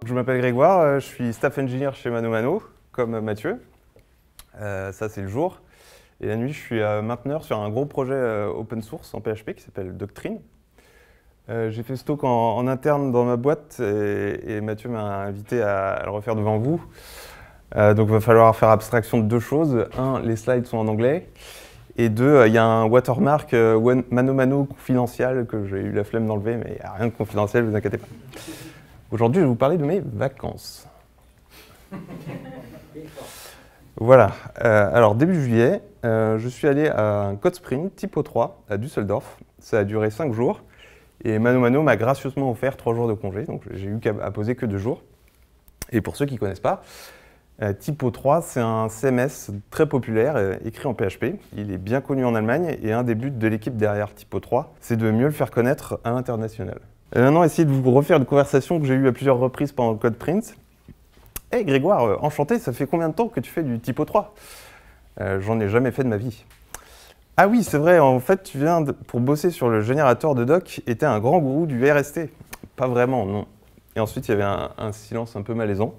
Je m'appelle Grégoire, je suis staff engineer chez ManoMano, comme Mathieu. Ça, c'est le jour. Et la nuit, je suis mainteneur sur un gros projet open source en PHP qui s'appelle Doctrine. J'ai fait ce talk en interne dans ma boîte et Mathieu m'a invité à le refaire devant vous. Donc il va falloir faire abstraction de deux choses. Un, les slides sont en anglais. Et deux, il y a un watermark ManoMano confidentiel que j'ai eu la flemme d'enlever, mais il n'y a rien de confidentiel, ne vous inquiétez pas. Aujourd'hui, je vais vous parler de mes vacances. Voilà. Alors, début juillet, je suis allé à un Code Sprint Typo 3 à Düsseldorf. Ça a duré 5 jours. Et ManoMano m'a gracieusement offert 3 jours de congé. Donc, j'ai eu qu'à poser que 2 jours. Et pour ceux qui ne connaissent pas, Typo 3, c'est un CMS très populaire, écrit en PHP. Il est bien connu en Allemagne et un des buts de l'équipe derrière Typo 3, c'est de mieux le faire connaître à l'international. Maintenant, essayez de vous refaire une conversation que j'ai eue à plusieurs reprises pendant le Code Sprint. Hey Grégoire, enchanté, ça fait combien de temps que tu fais du Typo 3 ? J'en ai jamais fait de ma vie. Ah oui, c'est vrai, en fait, tu viens pour bosser sur le générateur de doc et t'es un grand gourou du RST. Pas vraiment, non. Et ensuite, il y avait un silence un peu malaisant.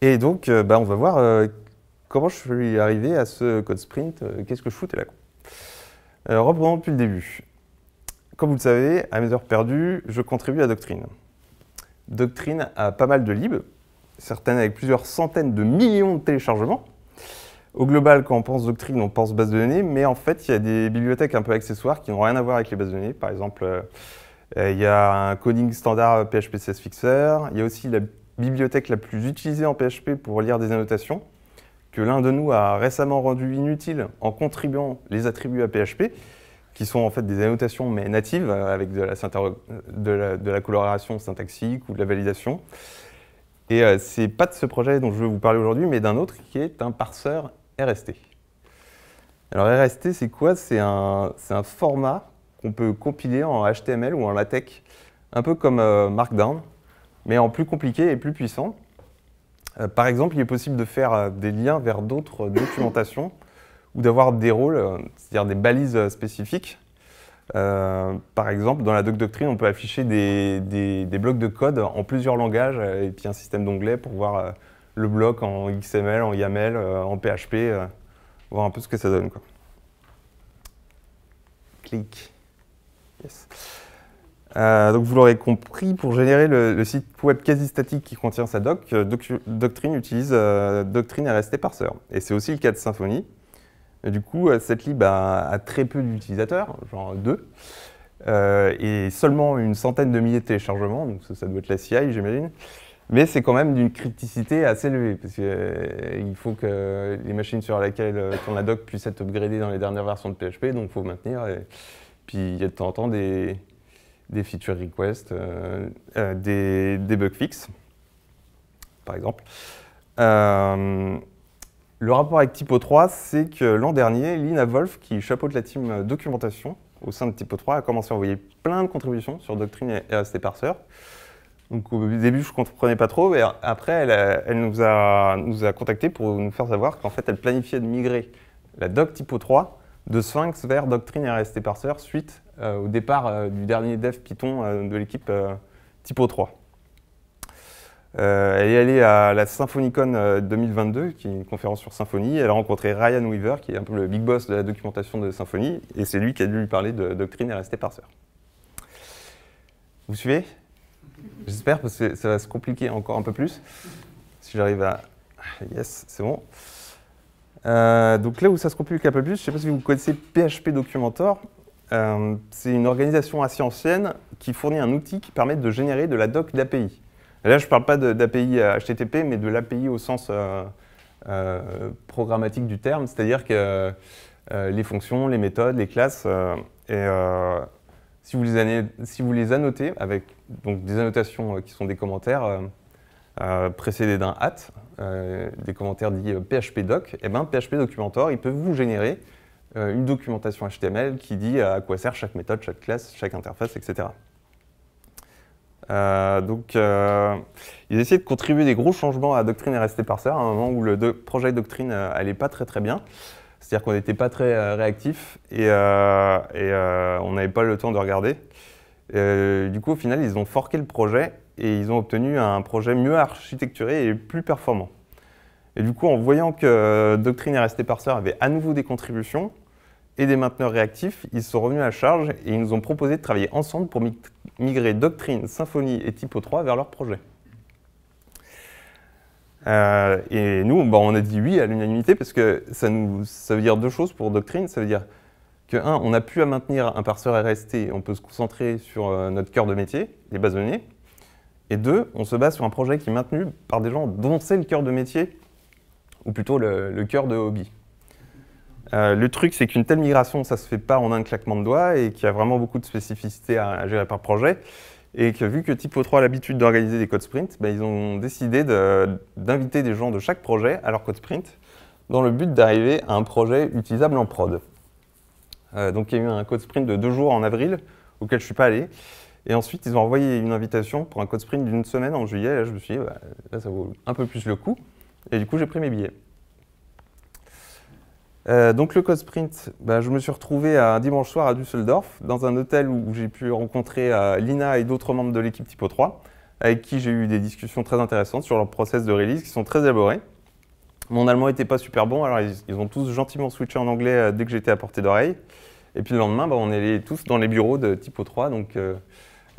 Et donc, on va voir comment je suis arrivé à ce Code Sprint, qu'est-ce que je foutais là. Reprenons depuis le début. Comme vous le savez, à mes heures perdues, je contribue à Doctrine. Doctrine a pas mal de libs, certaines avec plusieurs centaines de millions de téléchargements. Au global, quand on pense Doctrine, on pense base de données, mais en fait, il y a des bibliothèques un peu accessoires qui n'ont rien à voir avec les bases de données. Par exemple, il y a un coding standard PHP 16 Fixer. Il y a aussi la bibliothèque la plus utilisée en PHP pour lire des annotations, que l'un de nous a récemment rendu inutile en contribuant les attributs à PHP, qui sont en fait des annotations mais natives, avec de la coloration syntaxique ou de la validation. Et c'est pas de ce projet dont je veux vous parler aujourd'hui, mais d'un autre qui est un parseur RST. Alors RST, c'est quoi? C'est un format qu'on peut compiler en HTML ou en LaTeX, un peu comme Markdown, mais en plus compliqué et plus puissant. Par exemple, il est possible de faire des liens vers d'autres documentations ou d'avoir des rôles, c'est-à-dire des balises spécifiques. Par exemple, dans la doctrine, on peut afficher des blocs de code en plusieurs langages et puis un système d'onglets pour voir le bloc en XML, en YAML, en PHP, voir un peu ce que ça donne, quoi. Clic. Yes. Donc vous l'aurez compris, pour générer le site web quasi statique qui contient sa doc, Doctrine utilise Doctrine RST Parser. Et c'est aussi le cas de Symfony. Et du coup, cette lib a très peu d'utilisateurs, genre 2, et seulement une centaine de milliers de téléchargements, donc ça doit être la CI, j'imagine. Mais c'est quand même d'une criticité assez élevée, parce qu'il faut que les machines sur lesquelles tourne la doc puissent être upgradées dans les dernières versions de PHP, donc il faut maintenir. Et puis il y a de temps en temps des feature requests, des bug fixes, par exemple. Le rapport avec Typo 3, c'est que l'an dernier, Lina Wolf, qui chapeaute la team documentation au sein de Typo 3, a commencé à envoyer plein de contributions sur Doctrine et RST Parser. Donc au début, je ne comprenais pas trop, et après, elle nous a contactés pour nous faire savoir qu'en fait, elle planifiait de migrer la doc Typo 3 de Sphinx vers Doctrine et RST Parser suite au départ du dernier dev Python de l'équipe Typo 3. Elle est allée à la SymfonyCon 2022, qui est une conférence sur Symfony. Elle a rencontré Ryan Weaver, qui est un peu le big boss de la documentation de Symfony, et c'est lui qui a dû lui parler de Doctrine et RST Parser. Vous suivez? J'espère, parce que ça va se compliquer encore un peu plus. Si j'arrive à... Yes, c'est bon. Donc là où ça se complique un peu plus, je ne sais pas si vous connaissez PHP Documentor. C'est une organisation assez ancienne qui fournit un outil qui permet de générer de la doc d'API. Là, je ne parle pas d'API HTTP, mais de l'API au sens programmatique du terme, c'est-à-dire que les fonctions, les méthodes, les classes, si vous les annotez avec donc, des annotations qui sont des commentaires précédés d'un des commentaires dits PHP-doc, et bien PHP Documentor, il peut vous générer une documentation HTML qui dit à quoi sert chaque méthode, chaque classe, chaque interface, etc. Ils essayaient de contribuer des gros changements à Doctrine RST Parser à un moment où le projet Doctrine n'allait pas très bien. C'est-à-dire qu'on n'était pas très réactif et on n'avait pas le temps de regarder. Du coup, au final, ils ont forqué le projet et ils ont obtenu un projet mieux architecturé et plus performant. Et du coup, en voyant que Doctrine et RST Parser avaient à nouveau des contributions et des mainteneurs réactifs, ils sont revenus à la charge et ils nous ont proposé de travailler ensemble pour migrer Doctrine, Symfony et Typo 3 vers leur projet. Et nous, on a dit oui à l'unanimité parce que ça veut dire deux choses pour Doctrine. Ça veut dire que, un, on n'a plus à maintenir un parseur RST, on peut se concentrer sur notre cœur de métier, les bases de données. Et deux, on se base sur un projet qui est maintenu par des gens dont c'est le cœur de métier, ou plutôt le cœur de hobby. Le truc, c'est qu'une telle migration, ça ne se fait pas en un claquement de doigts et qu'il y a vraiment beaucoup de spécificités à gérer par projet. Et que vu que Typo 3 a l'habitude d'organiser des code sprints, ils ont décidé d'inviter des gens de chaque projet à leur code sprint dans le but d'arriver à un projet utilisable en prod. Donc il y a eu un code sprint de 2 jours en avril auquel je ne suis pas allé. Et ensuite, ils ont envoyé une invitation pour un code sprint d'une semaine en juillet. Et là, je me suis dit, là, ça vaut un peu plus le coup. Et du coup, j'ai pris mes billets. Donc le code sprint, je me suis retrouvé un dimanche soir à Düsseldorf, dans un hôtel où j'ai pu rencontrer Lina et d'autres membres de l'équipe Typo 3, avec qui j'ai eu des discussions très intéressantes sur leurs process de release qui sont très élaborés. Mon allemand n'était pas super bon, alors ils ont tous gentiment switché en anglais dès que j'étais à portée d'oreille. Et puis le lendemain, on est allés tous dans les bureaux de Typo 3, donc,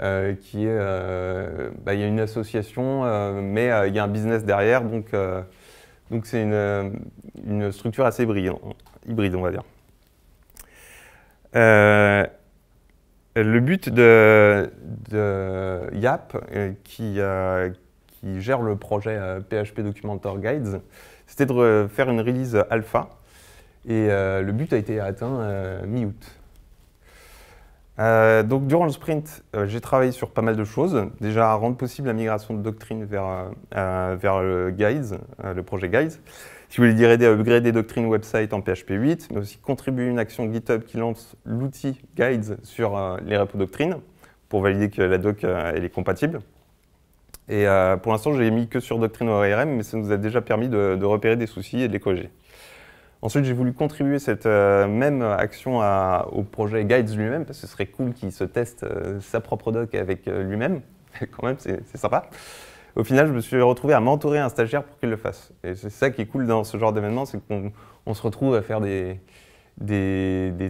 il y a une association, mais il y a un business derrière, donc c'est une structure assez hybride, on va dire. Le but de YAP, qui gère le projet PHP Documenter Guides, c'était de faire une release alpha. Et le but a été atteint mi-août. Donc durant le sprint, j'ai travaillé sur pas mal de choses. Déjà, à rendre possible la migration de Doctrine vers le Guides, le projet Guides. Si vous voulez dire aider à upgrader Doctrine website en PHP 8, mais aussi contribuer à une action GitHub qui lance l'outil Guides sur les repos Doctrine pour valider que la doc elle est compatible. Et pour l'instant, je l'ai mis que sur Doctrine ORM, mais ça nous a déjà permis de repérer des soucis et de les corriger. Ensuite, j'ai voulu contribuer cette même action au projet Guides lui-même, parce que ce serait cool qu'il se teste sa propre doc avec lui-même. Quand même, c'est sympa. Au final, je me suis retrouvé à mentorer un stagiaire pour qu'il le fasse. Et c'est ça qui est cool dans ce genre d'événement, c'est qu'on se retrouve à faire des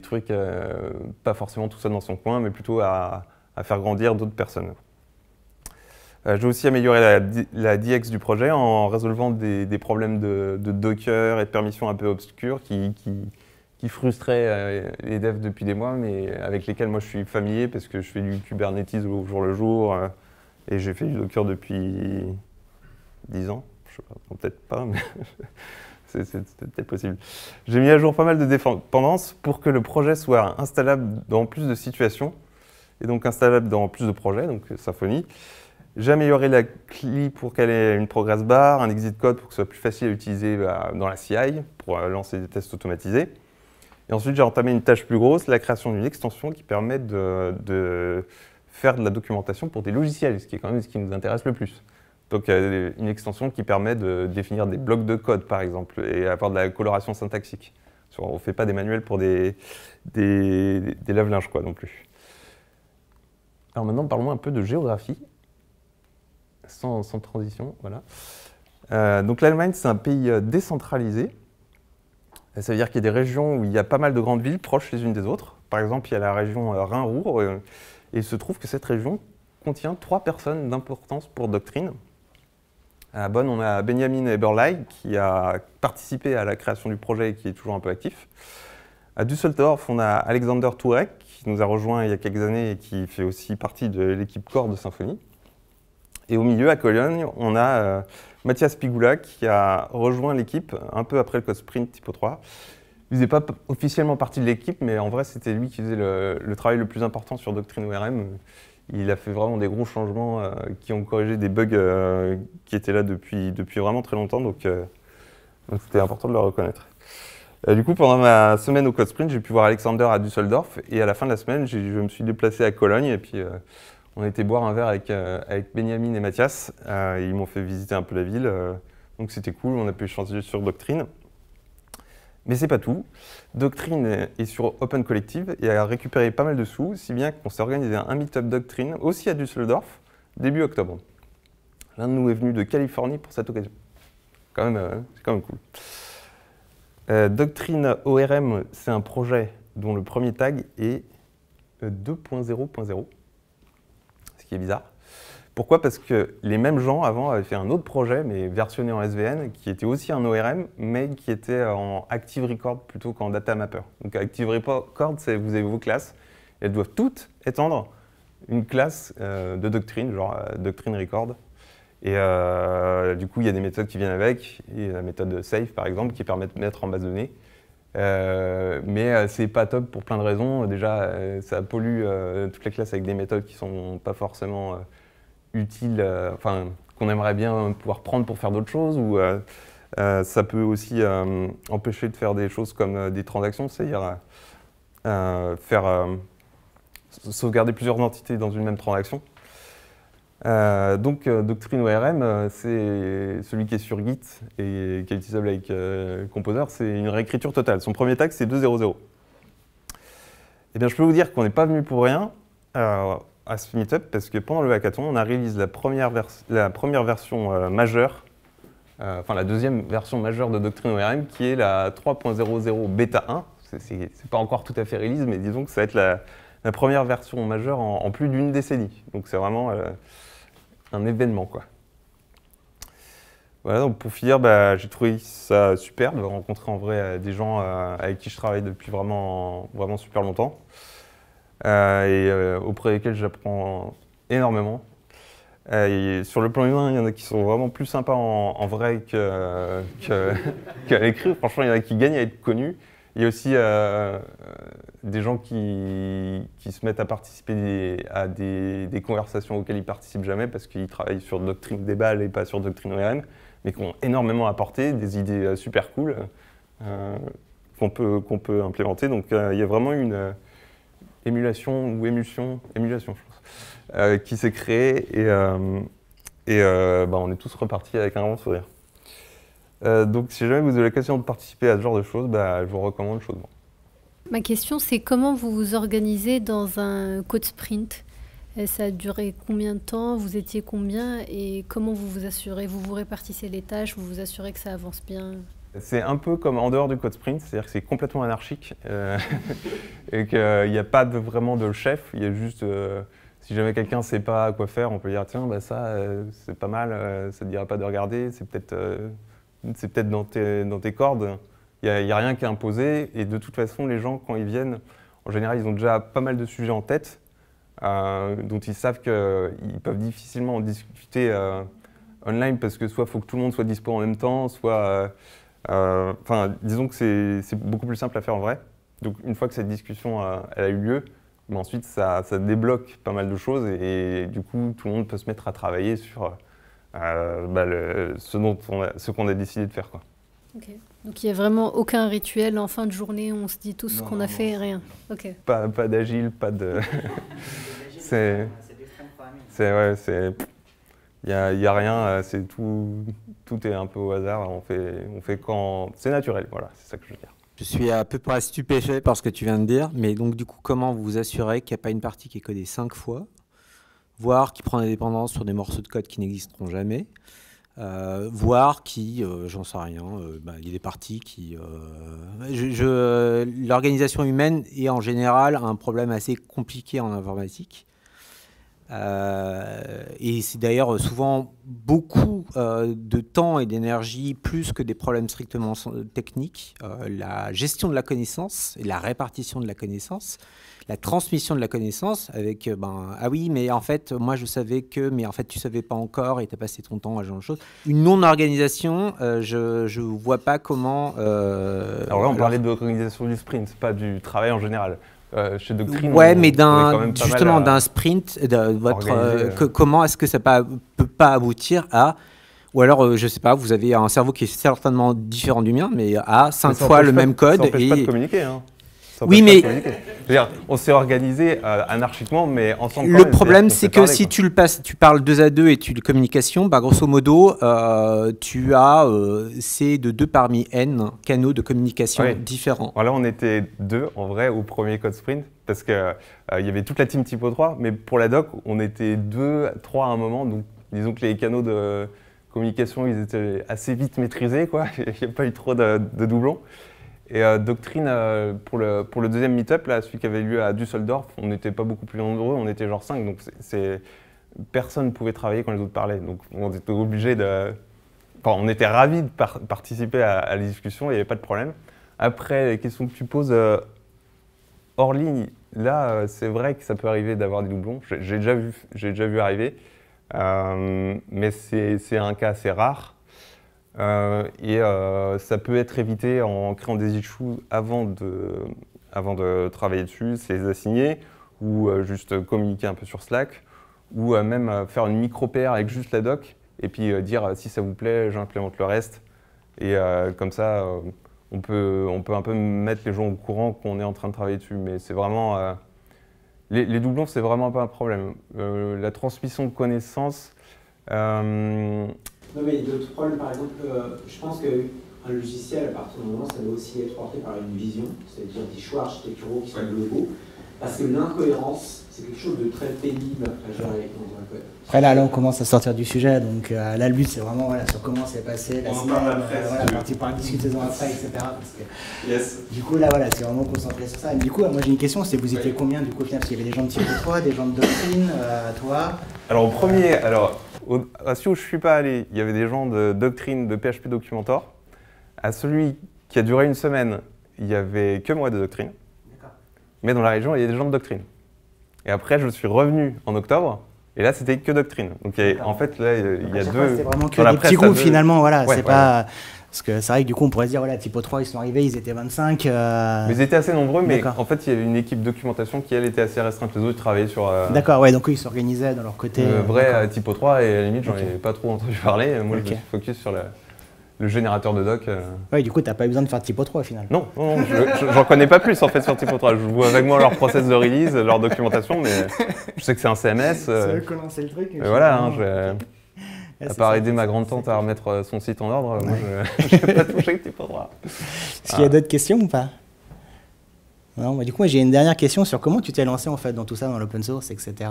trucs, pas forcément tout seul dans son coin, mais plutôt à faire grandir d'autres personnes. J'ai aussi amélioré la DX du projet en résolvant des problèmes de Docker et de permissions un peu obscures qui frustraient les devs depuis des mois, mais avec lesquels moi je suis familier parce que je fais du Kubernetes au jour le jour et j'ai fait du Docker depuis 10 ans. Je sais pas, peut-être pas, mais c'est peut-être possible. J'ai mis à jour pas mal de dépendances pour que le projet soit installable dans plus de situations et donc installable dans plus de projets, donc Symfony. J'ai amélioré la CLI pour qu'elle ait une progress bar, un exit code pour que ce soit plus facile à utiliser dans la CI pour lancer des tests automatisés. Et ensuite, j'ai entamé une tâche plus grosse, la création d'une extension qui permet de faire de la documentation pour des logiciels, ce qui est quand même ce qui nous intéresse le plus. Donc, une extension qui permet de définir des blocs de code, par exemple, et avoir de la coloration syntaxique. On ne fait pas des manuels pour des lave-linges, quoi, non plus. Alors maintenant, parlons un peu de géographie. Sans transition, voilà. Donc l'Allemagne, c'est un pays décentralisé. Ça veut dire qu'il y a des régions où il y a pas mal de grandes villes proches les unes des autres. Par exemple, il y a la région Rhin-Ruhr, et il se trouve que cette région contient 3 personnes d'importance pour Doctrine. À Bonn, on a Benjamin Eberlei, qui a participé à la création du projet et qui est toujours un peu actif. À Düsseldorf, on a Alexander Tourek, qui nous a rejoint il y a quelques années et qui fait aussi partie de l'équipe core de Symfony. Et au milieu, à Cologne, on a Mathias Pigula qui a rejoint l'équipe un peu après le code sprint Typo 3. Il ne faisait pas officiellement partie de l'équipe, mais en vrai, c'était lui qui faisait le travail le plus important sur Doctrine ORM. Il a fait vraiment des gros changements qui ont corrigé des bugs qui étaient là depuis vraiment très longtemps, donc c'était important de le reconnaître. Du coup, pendant ma semaine au code sprint, j'ai pu voir Alexander à Düsseldorf, et à la fin de la semaine, je me suis déplacé à Cologne, et puis on a été boire un verre avec Benjamin et Mathias. Ils m'ont fait visiter un peu la ville, donc c'était cool, on a pu échanger sur Doctrine. Mais c'est pas tout. Doctrine est sur Open Collective et a récupéré pas mal de sous, si bien qu'on s'est organisé un meet-up Doctrine aussi à Düsseldorf, début octobre. L'un de nous est venu de Californie pour cette occasion. C'est quand même cool. Doctrine ORM, c'est un projet dont le premier tag est 2.0.0, ce qui est bizarre. Pourquoi? Parce que les mêmes gens avant avaient fait un autre projet, mais versionné en SVN, qui était aussi un ORM, mais qui était en Active Record plutôt qu'en Data Mapper. Donc Active Record, c'est vous avez vos classes, et elles doivent toutes étendre une classe de Doctrine, genre Doctrine Record. Et du coup, il y a des méthodes qui viennent avec, et la méthode Save par exemple, qui permet de mettre en base de données. Mais c'est pas top pour plein de raisons. Déjà, ça pollue toutes les classes avec des méthodes qui sont pas forcément utiles, enfin qu'on aimerait bien pouvoir prendre pour faire d'autres choses. Ou ça peut aussi empêcher de faire des choses comme des transactions, c'est-à-dire sauvegarder plusieurs entités dans une même transaction. Donc Doctrine ORM, c'est celui qui est sur Git et qui est utilisable avec Composer, c'est une réécriture totale. Son premier tag, c'est 2.0.0. Eh bien, je peux vous dire qu'on n'est pas venu pour rien à ce meetup, parce que pendant le hackathon, on a réalisé la première version majeure, enfin la deuxième version majeure de Doctrine ORM, qui est la 3.00 bêta 1. C'est pas encore tout à fait release, mais disons que ça va être la première version majeure en plus d'une décennie. Donc c'est vraiment un événement, quoi. Voilà, donc pour finir, j'ai trouvé ça super de rencontrer en vrai des gens avec qui je travaille depuis vraiment super longtemps et auprès desquels j'apprends énormément. Et sur le plan humain, il y en a qui sont vraiment plus sympas en vrai qu'à l'écrit. Franchement, il y en a qui gagnent à être connus. Il y a aussi des gens qui se mettent à participer à des conversations auxquelles ils ne participent jamais parce qu'ils travaillent sur Doctrine Debal et pas sur Doctrine ORM, mais qui ont énormément apporté, des idées super cool qu'on peut implémenter. Donc il y a vraiment une émulation, je pense, qui s'est créée et on est tous repartis avec un grand sourire. Donc si jamais vous avez l'occasion de participer à ce genre de choses, je vous recommande chaudement. Ma question, c'est comment vous vous organisez dans un code sprint? Ça a duré combien de temps? Vous étiez combien? Et comment vous vous assurez? Vous vous répartissez les tâches? Vous vous assurez que ça avance bien? C'est un peu comme en dehors du code sprint, c'est-à-dire que c'est complètement anarchique et qu'il n'y a pas vraiment de chef. Il y a juste, si jamais quelqu'un ne sait pas quoi faire, on peut dire tiens, ça c'est pas mal, ça ne te dira pas de regarder, c'est peut-être dans tes cordes. Il n'y a rien qui est imposé et de toute façon, les gens, quand ils viennent, en général, ils ont déjà pas mal de sujets en tête dont ils savent qu'ils peuvent difficilement en discuter online parce que soit il faut que tout le monde soit dispo en même temps, soit… disons que c'est beaucoup plus simple à faire en vrai. Donc une fois que cette discussion elle a eu lieu, ensuite ça débloque pas mal de choses et du coup, tout le monde peut se mettre à travailler sur… ce qu'on a décidé de faire, quoi. Okay. Donc il n'y a vraiment aucun rituel en fin de journée où on se dit tout ce qu'on a fait et rien. Okay. Pas d'agile, pas de… Il n'y a rien, c'est tout est un peu au hasard, on fait quand… C'est naturel, voilà, c'est ça que je veux dire. Je suis à peu près stupéfait par ce que tu viens de dire, mais donc du coup, comment vous vous assurez qu'il n'y a pas une partie qui est codée 5 fois, voire qui prend des dépendances sur des morceaux de code qui n'existeront jamais, voire qui, j'en sais rien, il y a des parties qui… L'organisation humaine est en général un problème assez compliqué en informatique. Et c'est d'ailleurs souvent beaucoup de temps et d'énergie, plus que des problèmes strictement techniques. La gestion de la connaissance et la répartition de la connaissance, la transmission de la connaissance avec ah oui, mais en fait, moi je savais que, mais en fait tu savais pas encore et tu as passé ton temps à ce genre de choses. Une non-organisation, je vois pas comment… Alors là, on parlait de l'organisation du sprint, pas du travail en général. Chez Doctrine, ouais, mais justement d'un sprint, comment est-ce que ça peut pas aboutir à… Ou alors, je sais pas, vous avez un cerveau qui est certainement différent du mien, mais à 5 fois le même code. Ça n'empêche pas de communiquer. Hein. Oui, mais on s'est organisé anarchiquement, mais ensemble. Le problème, c'est que si tu parles 2 à 2 et tu le communication, bah, grosso modo, tu as c'est de 2 parmi n canaux de communication différents. Voilà, on était 2 en vrai au premier Code Sprint parce que il y avait toute la team Typo 3, mais pour la doc, on était 2, 3 à un moment. Donc, disons que les canaux de communication, ils étaient assez vite maîtrisés, quoi. Il n'y a pas eu trop de doublons. Et Doctrine, pour le deuxième meet-up, là, celui qui avait lieu à Düsseldorf, on n'était pas beaucoup plus nombreux, on était genre 5, donc personne ne pouvait travailler quand les autres parlaient. Donc on était obligé de... Enfin, on était ravis de participer à la discussion, il n'y avait pas de problème. Après, les questions que tu poses hors ligne, là, c'est vrai que ça peut arriver d'avoir des doublons. J'ai déjà vu arriver, mais c'est un cas assez rare. Ça peut être évité en créant des issues avant de travailler dessus, c'est les assigner, ou juste communiquer un peu sur Slack, ou même faire une micro-PR avec juste la doc, et puis dire si ça vous plaît, j'implémente le reste. Et comme ça, on peut un peu mettre les gens au courant qu'on est en train de travailler dessus. Mais c'est vraiment... les doublons, c'est vraiment pas un problème. La transmission de connaissances... Non, mais d'autres problèmes, par exemple, je pense qu'un logiciel, à partir du moment, ça doit aussi être porté par une vision, c'est-à-dire des choix architecturaux qui sont globaux, parce que l'incohérence, c'est quelque chose de très pénible à gérer dans un code. Après, là, on commence à sortir du sujet, donc là, le but, c'est vraiment sur comment s'est passé la semaine, partie par discuter après, etc. Parce que, du coup, là, c'est vraiment concentré sur ça. Et du coup, moi, j'ai une question, c'est vous étiez combien, du coup, au final, parce qu'il y avait des gens de Typo 3, des gens de Doctrine, toi? Alors, au premier... À celui où je ne suis pas allé, il y avait des gens de Doctrine, de PHP Documentor. À celui qui a duré une semaine, il n'y avait que moi de Doctrine. Mais dans la région, il y a des gens de Doctrine. Et après, je suis revenu en octobre, et là, c'était que Doctrine. Donc, en fait, là, il y a deux... C'est vraiment que des petits groupes, finalement, voilà. C'est pas... Parce que c'est vrai que du coup, on pourrait se dire, voilà, Typo 3, ils sont arrivés, ils étaient 25. Mais ils étaient assez nombreux, mais en fait, il y avait une équipe documentation qui, elle, était assez restreinte. Les autres travaillaient sur... D'accord, ouais, donc eux, ils s'organisaient dans leur côté. Vrai Typo 3, et à la limite, j'en ai pas trop entendu parler. Moi, je me suis focus sur le générateur de doc. Ouais, du coup, tu n'as pas eu besoin de faire Typo 3 au final. Non, j'en connais pas plus en fait sur Typo 3. Je vois vaguement leur process de release, leur documentation, mais je sais que c'est un CMS. C'est eux qui ont lancé le truc. Voilà, à part aider ma grande-tante à remettre son site en ordre, moi je n'ai pas touché Typo 3. Est-ce qu'il y a d'autres questions ou pas? Non, du coup, moi j'ai une dernière question sur comment tu t'es lancé en fait dans tout ça, dans l'open source, etc.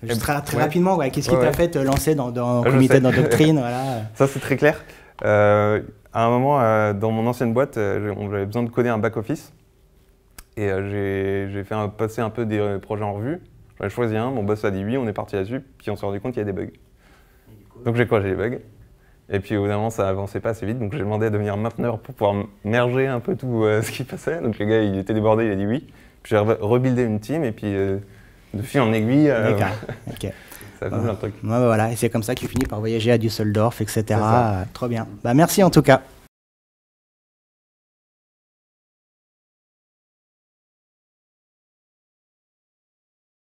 Juste très rapidement, qu'est-ce qui t'a fait te lancer dans le comité dans Doctrine, voilà. Ça c'est très clair. À un moment, dans mon ancienne boîte, j'avais besoin de coder un back-office. Et j'ai fait passer un peu des projets en revue. J'en ai choisi un, mon boss a dit oui, on est parti là-dessus, puis on s'est rendu compte qu'il y a des bugs. Donc j'ai corrigé les bugs. Et puis au bout d'un moment, ça avançait pas assez vite, donc j'ai demandé à devenir mainteneur pour pouvoir merger un peu tout ce qui passait. Donc le gars, il était débordé, il a dit oui. Puis j'ai rebuildé une team, et puis de fil en aiguille, ça a fait plein de trucs. Voilà, et c'est comme ça que tu finis par voyager à Düsseldorf, etc. Trop bien. Merci en tout cas.